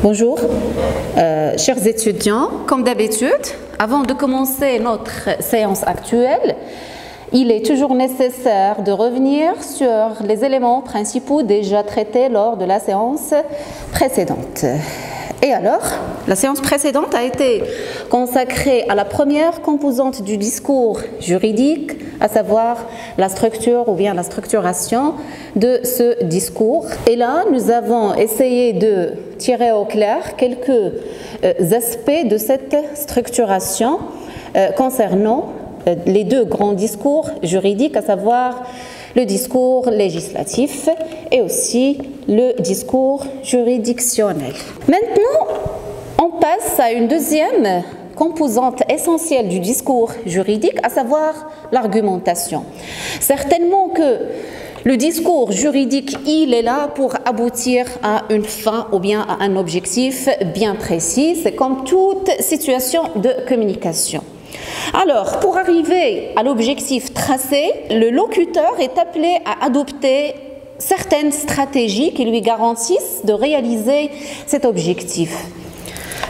Bonjour, chers étudiants. Comme d'habitude, avant de commencer notre séance actuelle, il est toujours nécessaire de revenir sur les éléments principaux déjà traités lors de la séance précédente. Et alors, la séance précédente a été consacrée à la première composante du discours juridique, à savoir la structure ou bien la structuration de ce discours. Et là, nous avons essayé de tirer au clair quelques aspects de cette structuration concernant les deux grands discours juridiques, à savoir le discours législatif et aussi le discours juridictionnel. Maintenant, on passe à une deuxième composante essentielle du discours juridique, à savoir l'argumentation. Certainement que le discours juridique, il est là pour aboutir à une fin ou bien à un objectif bien précis. C'est comme toute situation de communication. Alors, pour arriver à l'objectif tracé, le locuteur est appelé à adopter certaines stratégies qui lui garantissent de réaliser cet objectif.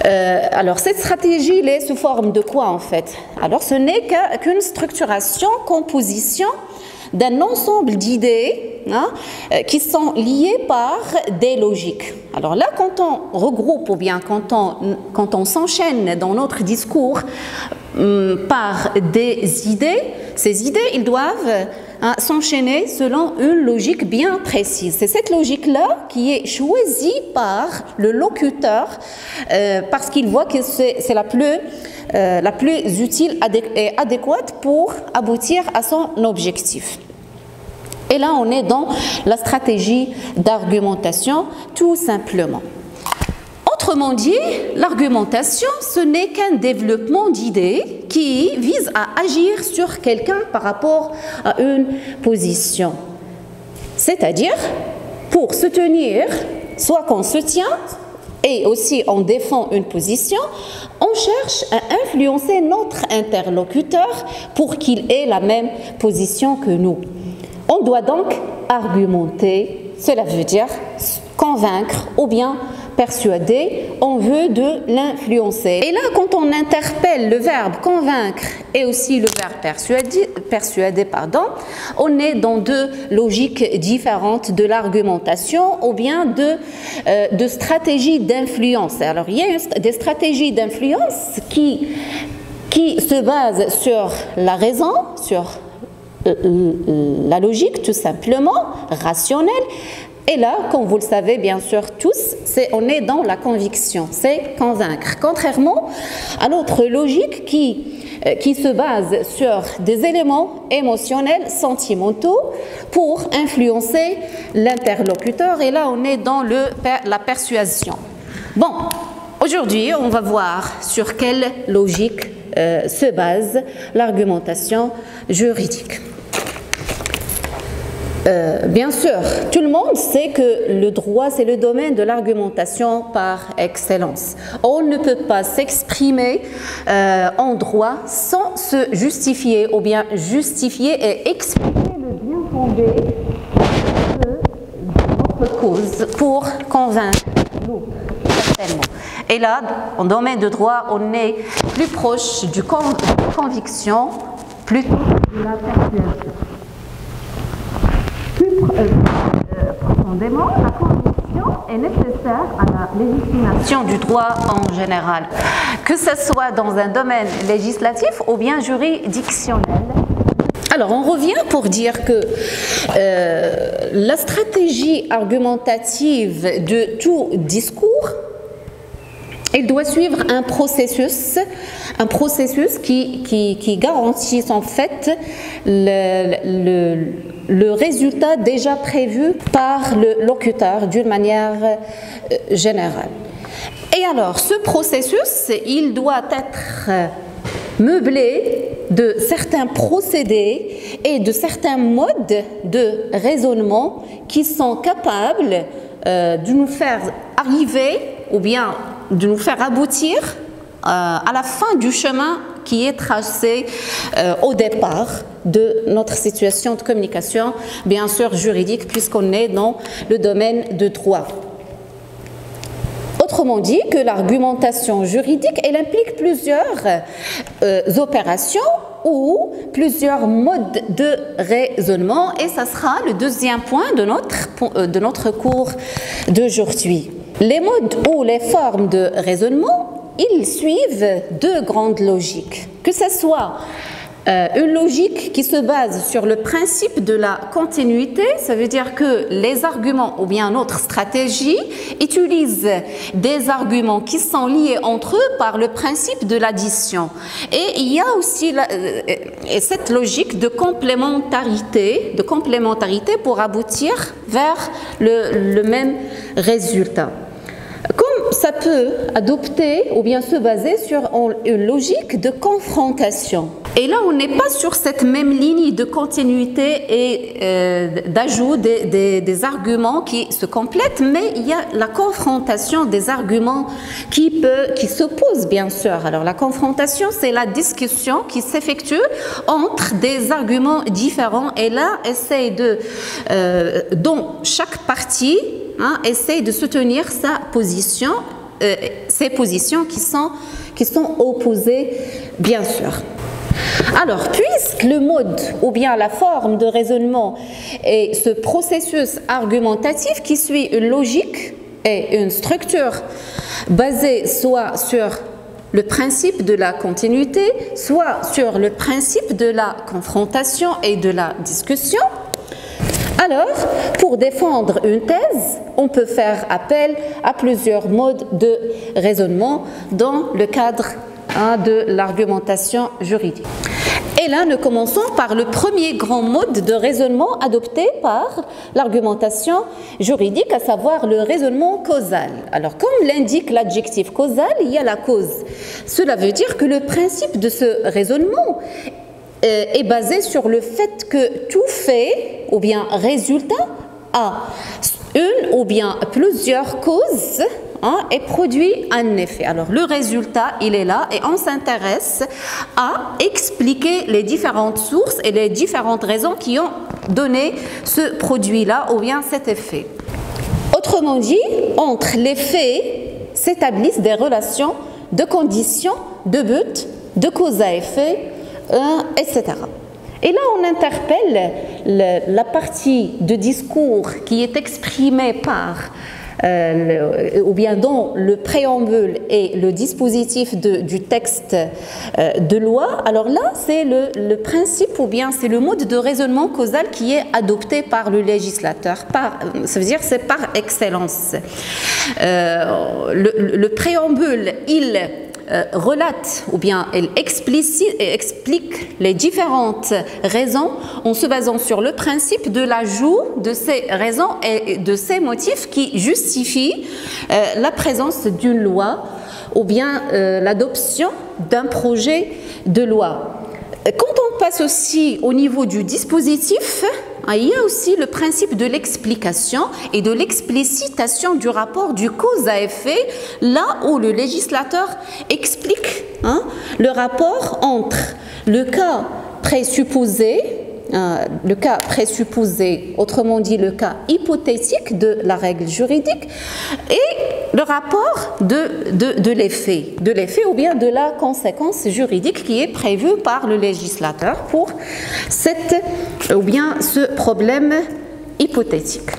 Alors, cette stratégie, elle est sous forme de quoi en fait? Alors, ce n'est qu'une structuration, composition d'un ensemble d'idées qui sont liées par des logiques. Alors là, quand on regroupe ou bien quand on s'enchaîne dans notre discours par des idées, ces idées, ils doivent s'enchaîner selon une logique bien précise. C'est cette logique-là qui est choisie par le locuteur parce qu'il voit que c'est la plus utile et adéquate pour aboutir à son objectif. Et là, on est dans la stratégie d'argumentation, tout simplement. Autrement dit, l'argumentation, ce n'est qu'un développement d'idées qui vise à agir sur quelqu'un par rapport à une position. C'est-à-dire, pour se tenir, soit qu'on se tient, et aussi on défend une position, on cherche à influencer notre interlocuteur pour qu'il ait la même position que nous. On doit donc argumenter, cela veut dire convaincre ou bien persuader, on veut de l'influencer. Et là, quand on interpelle le verbe convaincre et aussi le verbe persuader, on est dans deux logiques différentes de l'argumentation ou bien de stratégies d'influence. Alors, il y a des stratégies d'influence qui se basent sur la raison, sur la logique tout simplement, rationnelle. Et là, comme vous le savez bien sûr tous, on est dans la conviction, c'est convaincre. Contrairement à l'autre logique qui se base sur des éléments émotionnels, sentimentaux pour influencer l'interlocuteur. Et là, on est dans la persuasion. Bon, aujourd'hui, on va voir sur quelle logique se base l'argumentation juridique. Bien sûr, tout le monde sait que le droit, c'est le domaine de l'argumentation par excellence. On ne peut pas s'exprimer en droit sans se justifier ou bien justifier et expliquer le bien fondé de notre cause pour convaincre l'autre, certainement. Et là, en domaine de droit, on est plus proche de conviction plutôt que de la persuasion. Profondément, la conviction est nécessaire à la légitimation du droit en général, que ce soit dans un domaine législatif ou bien juridictionnel. Alors, on revient pour dire que la stratégie argumentative de tout discours, il doit suivre un processus qui garantisse en fait le résultat déjà prévu par le locuteur d'une manière générale. Et alors, ce processus, il doit être meublé de certains procédés et de certains modes de raisonnement qui sont capables de nous faire arriver ou bien de nous faire aboutir à la fin du chemin qui est tracé au départ de notre situation de communication, bien sûr juridique, puisqu'on est dans le domaine de droit. Autrement dit, que l'argumentation juridique, elle implique plusieurs opérations ou plusieurs modes de raisonnement, et ça sera le deuxième point de notre cours d'aujourd'hui. Les modes ou les formes de raisonnement, ils suivent deux grandes logiques, que ce soit une logique qui se base sur le principe de la continuité, ça veut dire que les arguments ou bien notre stratégie utilisent des arguments qui sont liés entre eux par le principe de l'addition. Et il y a aussi cette logique de complémentarité pour aboutir vers le même résultat. Comme ça peut adopter ou bien se baser sur une logique de confrontation. Et là, on n'est pas sur cette même ligne de continuité et d'ajout des arguments qui se complètent, mais il y a la confrontation des arguments qui s'opposent, bien sûr. Alors, la confrontation, c'est la discussion qui s'effectue entre des arguments différents. Et là, dont chaque partie essaye de soutenir sa position, ces positions qui sont opposées, bien sûr. Alors, puisque le mode ou bien la forme de raisonnement est ce processus argumentatif qui suit une logique et une structure basée soit sur le principe de la continuité, soit sur le principe de la confrontation et de la discussion, alors, pour défendre une thèse, on peut faire appel à plusieurs modes de raisonnement dans le cadre de l'argumentation juridique. Et là, nous commençons par le premier grand mode de raisonnement adopté par l'argumentation juridique, à savoir le raisonnement causal. Alors, comme l'indique l'adjectif causal, il y a la cause. Cela veut dire que le principe de ce raisonnement est basé sur le fait que tout fait ou bien résultat a une ou bien plusieurs causes et produit un effet. Alors le résultat, il est là et on s'intéresse à expliquer les différentes sources et les différentes raisons qui ont donné ce produit-là ou bien cet effet. Autrement dit, entre les faits s'établissent des relations de conditions, de but, de cause à effet, etc. Et là, on interpelle la partie de discours qui est exprimée par, ou bien dans le préambule et le dispositif du texte de loi. Alors là, c'est le principe ou bien c'est le mode de raisonnement causal qui est adopté par le législateur. Ça veut dire c'est par excellence. Le préambule, il relate ou bien elle explique les différentes raisons en se basant sur le principe de l'ajout de ces raisons et de ces motifs qui justifient la présence d'une loi ou bien l'adoption d'un projet de loi. Quand on passe aussi au niveau du dispositif, il y a aussi le principe de l'explication et de l'explicitation du rapport du cause à effet, là où le législateur explique le rapport entre le cas présupposé, autrement dit le cas hypothétique de la règle juridique, et le rapport de l'effet ou bien de la conséquence juridique qui est prévue par le législateur pour ce problème hypothétique.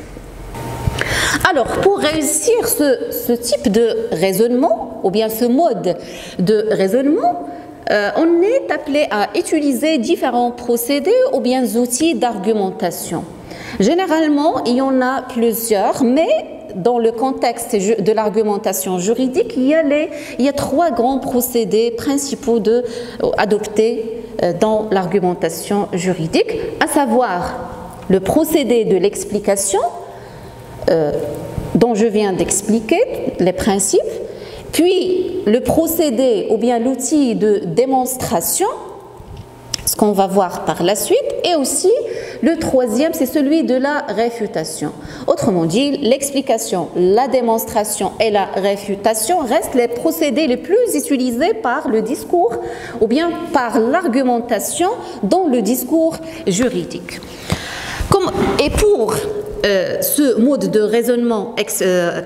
Alors, pour réussir ce type de raisonnement ou bien ce mode de raisonnement, on est appelé à utiliser différents procédés ou bien outils d'argumentation. Généralement, il y en a plusieurs, mais dans le contexte de l'argumentation juridique, il y a trois grands procédés principaux adoptés dans l'argumentation juridique, à savoir le procédé de l'explication, dont je viens d'expliquer les principes, puis le procédé ou bien l'outil de démonstration, ce qu'on va voir par la suite, et aussi Le troisième, c'est celui de la réfutation. Autrement dit, l'explication, la démonstration et la réfutation restent les procédés les plus utilisés par le discours ou bien par l'argumentation dans le discours juridique. Et pour ce mode de raisonnement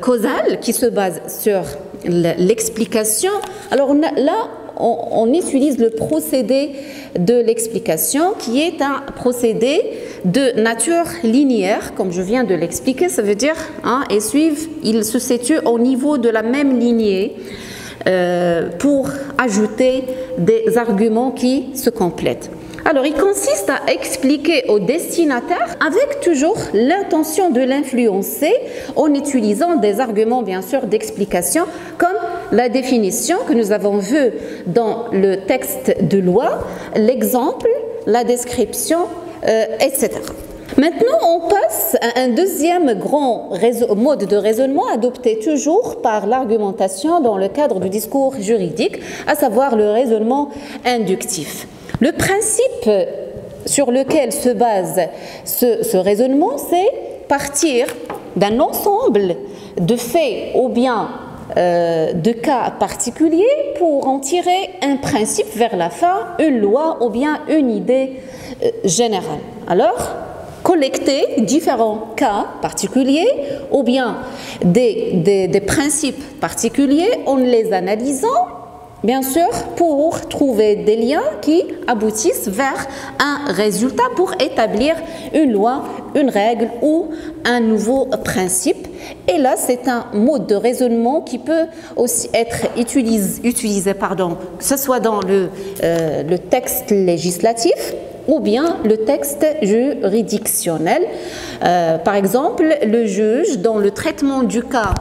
causal qui se base sur l'explication, alors là, on utilise le procédé de l'explication qui est un procédé de nature linéaire, comme je viens de l'expliquer, ça veut dire, il se situe au niveau de la même lignée pour ajouter des arguments qui se complètent. Alors, il consiste à expliquer au destinataire avec toujours l'intention de l'influencer en utilisant des arguments, bien sûr, d'explication, comme la définition que nous avons vue dans le texte de loi, l'exemple, la description, etc. Maintenant, on passe à un deuxième grand mode de raisonnement adopté toujours par l'argumentation dans le cadre du discours juridique, à savoir le raisonnement inductif. Le principe sur lequel se base ce raisonnement, c'est partir d'un ensemble de faits ou bien de cas particuliers pour en tirer un principe vers la fin, une loi ou bien une idée générale. Alors, collecter différents cas particuliers ou bien des principes particuliers en les analysant, bien sûr, pour trouver des liens qui aboutissent vers un résultat pour établir une loi, une règle ou un nouveau principe. Et là, c'est un mode de raisonnement qui peut aussi être utilisé, que ce soit dans le texte législatif ou bien le texte juridictionnel. Par exemple, le juge, dans le traitement du cas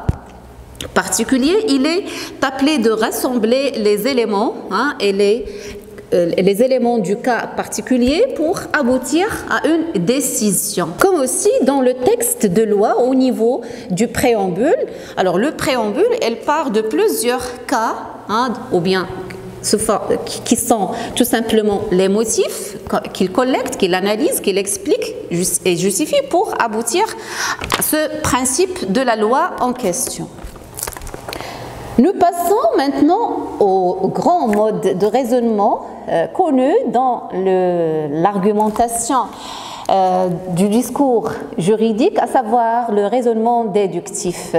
particulier, il est appelé de rassembler les éléments et les éléments du cas particulier pour aboutir à une décision. Comme aussi dans le texte de loi au niveau du préambule. Alors le préambule, elle part de plusieurs cas, ou bien qui sont tout simplement les motifs qu'il collecte, qu'il analyse, qu'il explique et justifie pour aboutir à ce principe de la loi en question. Nous passons maintenant au grand mode de raisonnement connu dans l'argumentation du discours juridique, à savoir le raisonnement déductif.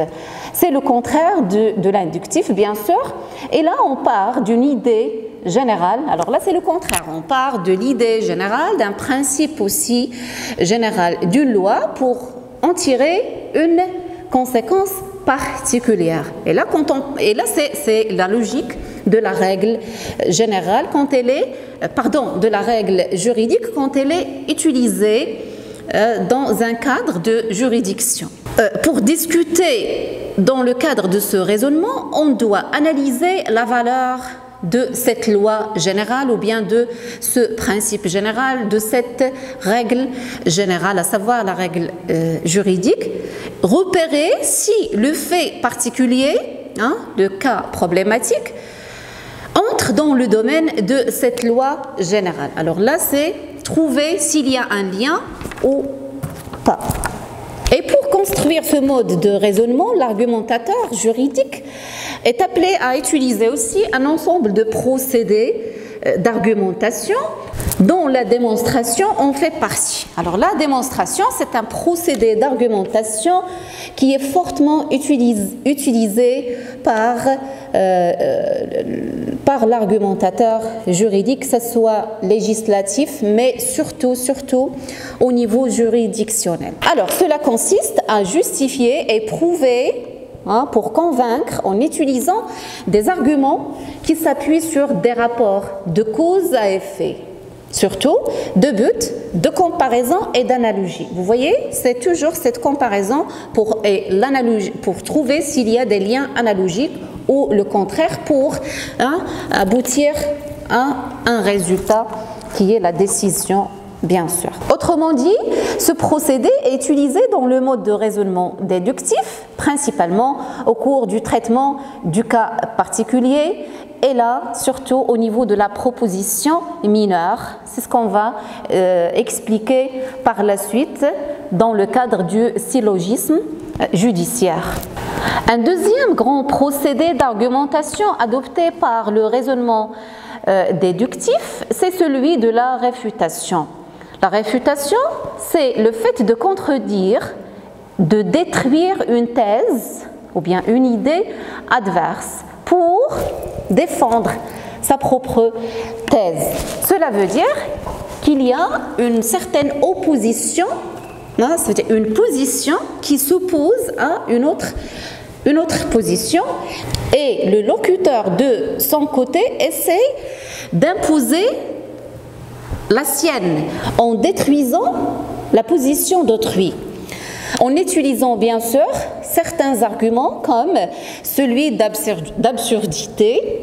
C'est le contraire de l'inductif, bien sûr, et là on part d'une idée générale. Alors là c'est le contraire, on part de l'idée générale, d'un principe aussi général d'une loi pour en tirer une conséquence particulière. Et là, c'est la logique de la règle générale quand elle est, de la règle juridique quand elle est utilisée dans un cadre de juridiction. Pour discuter dans le cadre de ce raisonnement, on doit analyser la valeur de cette loi générale ou bien de ce principe général, de cette règle générale, à savoir la règle juridique, repérer si le fait particulier, le cas problématique, entre dans le domaine de cette loi générale. Alors là, c'est trouver s'il y a un lien ou pas. Et pour construire ce mode de raisonnement, l'argumentateur juridique est appelé à utiliser aussi un ensemble de procédés d'argumentation dont la démonstration en fait partie. Alors la démonstration, c'est un procédé d'argumentation qui est fortement utilisé par l'argumentateur juridique, que ce soit législatif, mais surtout au niveau juridictionnel. Alors cela consiste à justifier et prouver pour convaincre en utilisant des arguments qui s'appuient sur des rapports de cause à effet, surtout de but, de comparaison et d'analogie. Vous voyez, c'est toujours cette comparaison pour trouver s'il y a des liens analogiques ou le contraire pour aboutir à un résultat qui est la décision, bien sûr. Autrement dit, ce procédé est utilisé dans le mode de raisonnement déductif, principalement au cours du traitement du cas particulier et là, surtout au niveau de la proposition mineure. C'est ce qu'on va expliquer par la suite dans le cadre du syllogisme judiciaire. Un deuxième grand procédé d'argumentation adopté par le raisonnement déductif, c'est celui de la réfutation. La réfutation, c'est le fait de contredire, de détruire une thèse ou bien une idée adverse pour défendre sa propre thèse. Cela veut dire qu'il y a une certaine opposition, c'est-à-dire une position qui s'oppose à une autre position, et le locuteur de son côté essaie d'imposer la sienne en détruisant la position d'autrui, en utilisant bien sûr certains arguments comme celui d'absurdité,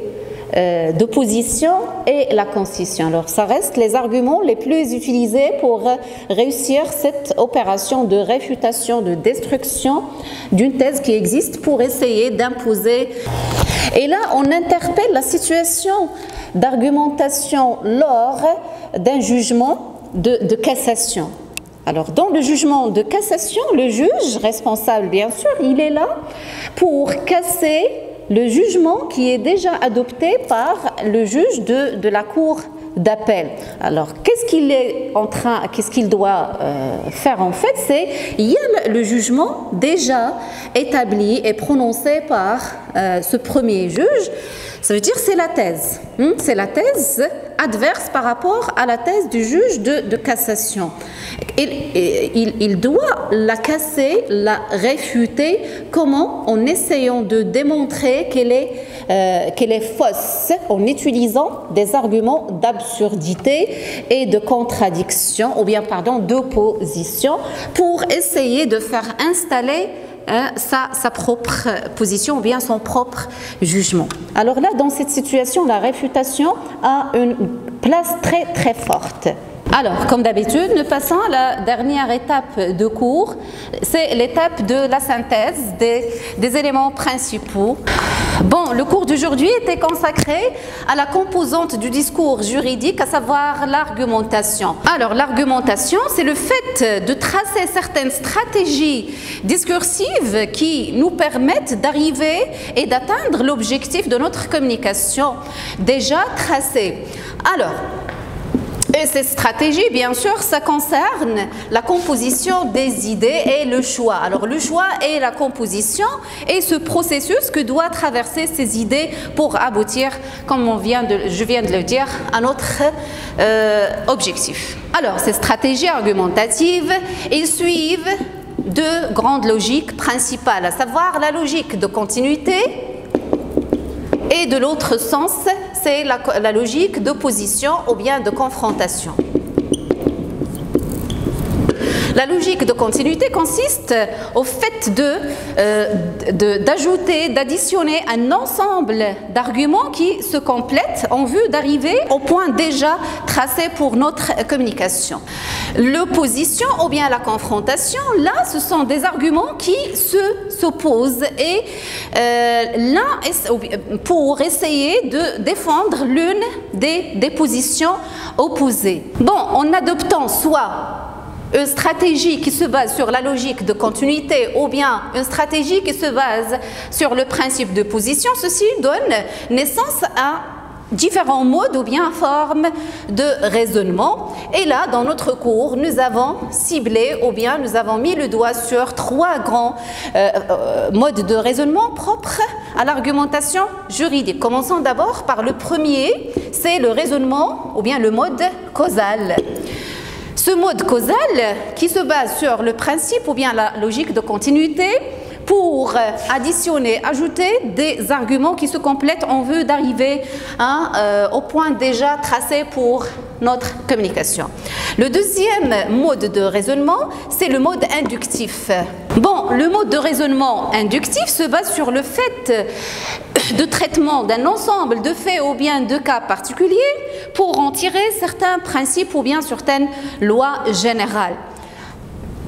d'opposition et la concision. Alors ça reste les arguments les plus utilisés pour réussir cette opération de réfutation, de destruction d'une thèse qui existe pour essayer d'imposer. Et là on interpelle la situation d'argumentation lors d'un jugement de cassation. Alors, dans le jugement de cassation, le juge responsable, bien sûr, il est là pour casser le jugement qui est déjà adopté par le juge de la cour d'appel. Alors, qu'est-ce qu'il doit faire en fait? C'est il y a le jugement déjà établi et prononcé par ce premier juge. Ça veut dire c'est la thèse. C'est la thèse adverse par rapport à la thèse du juge de cassation. Il doit la casser, la réfuter. Comment? En essayant de démontrer qu'elle est fausse, en utilisant des arguments d'absurdité et de contradiction, ou bien, d'opposition, pour essayer de faire installer sa propre position ou bien son propre jugement. Alors là, dans cette situation, la réfutation a une place très très forte. Alors, comme d'habitude, nous passons à la dernière étape de cours. C'est l'étape de la synthèse des éléments principaux. Bon, le cours d'aujourd'hui était consacré à la composante du discours juridique, à savoir l'argumentation. Alors, l'argumentation, c'est le fait de tracer certaines stratégies discursives qui nous permettent d'arriver et d'atteindre l'objectif de notre communication déjà tracé. Alors, et ces stratégies, bien sûr, ça concerne la composition des idées et le choix. Alors, le choix et la composition et ce processus que doit traverser ces idées pour aboutir, comme je viens de le dire, à notre objectif. Alors, ces stratégies argumentatives, elles suivent deux grandes logiques principales, à savoir la logique de continuité et de l'autre sens, c'est la logique d'opposition ou bien de confrontation. La logique de continuité consiste au fait d'ajouter, d'additionner un ensemble d'arguments qui se complètent en vue d'arriver au point déjà tracé pour notre communication. L'opposition ou bien la confrontation, là, ce sont des arguments qui s'opposent et pour essayer de défendre l'une des positions opposées. Bon, en adoptant soit une stratégie qui se base sur la logique de continuité ou bien une stratégie qui se base sur le principe de position, ceci donne naissance à différents modes ou bien formes de raisonnement. Et là, dans notre cours, nous avons ciblé ou bien nous avons mis le doigt sur trois grands modes de raisonnement propres à l'argumentation juridique. Commençons d'abord par le premier, c'est le raisonnement ou bien le mode causal. Ce mode causal qui se base sur le principe ou bien la logique de continuité pour additionner, ajouter des arguments qui se complètent en vue d'arriver au point déjà tracé pour notre communication. Le deuxième mode de raisonnement, c'est le mode inductif. Bon, le mode de raisonnement inductif se base sur le fait de traitement d'un ensemble de faits ou bien de cas particuliers pour en tirer certains principes ou bien certaines lois générales.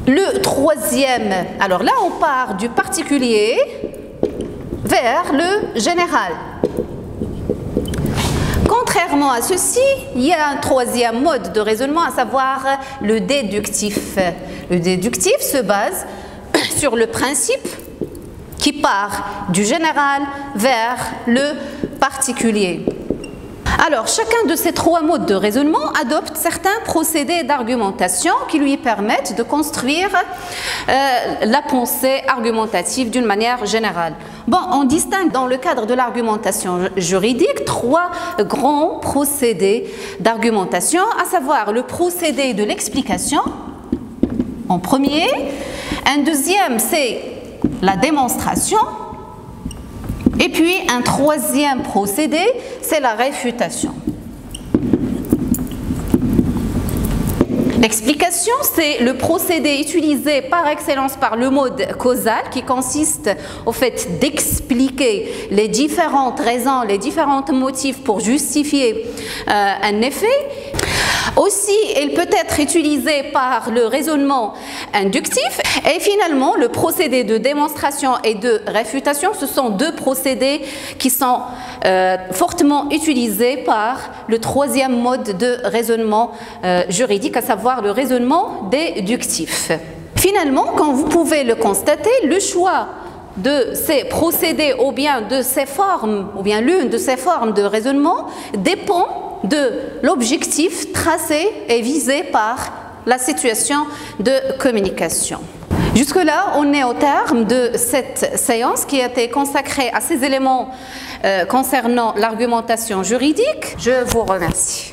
Le troisième, alors là on part du particulier vers le général. Contrairement à ceci, il y a un troisième mode de raisonnement, à savoir le déductif. Le déductif se base sur le principe qui part du général vers le particulier. Alors, chacun de ces trois modes de raisonnement adopte certains procédés d'argumentation qui lui permettent de construire la pensée argumentative d'une manière générale. Bon, on distingue dans le cadre de l'argumentation juridique trois grands procédés d'argumentation, à savoir le procédé de l'explication en premier, un deuxième c'est la démonstration, et puis un troisième procédé, c'est la réfutation. L'explication, c'est le procédé utilisé par excellence par le mode causal qui consiste au fait d'expliquer les différentes raisons, les différents motifs pour justifier un effet. Aussi, il peut être utilisé par le raisonnement inductif. Et finalement, le procédé de démonstration et de réfutation, ce sont deux procédés qui sont fortement utilisés par le troisième mode de raisonnement juridique, à savoir le raisonnement déductif. Finalement, comme vous pouvez le constater, le choix de ces procédés ou bien de ces formes, ou bien l'une de ces formes de raisonnement dépend de l'objectif tracé et visé par la situation de communication. Jusque-là, on est au terme de cette séance qui a été consacrée à ces éléments concernant l'argumentation juridique. Je vous remercie.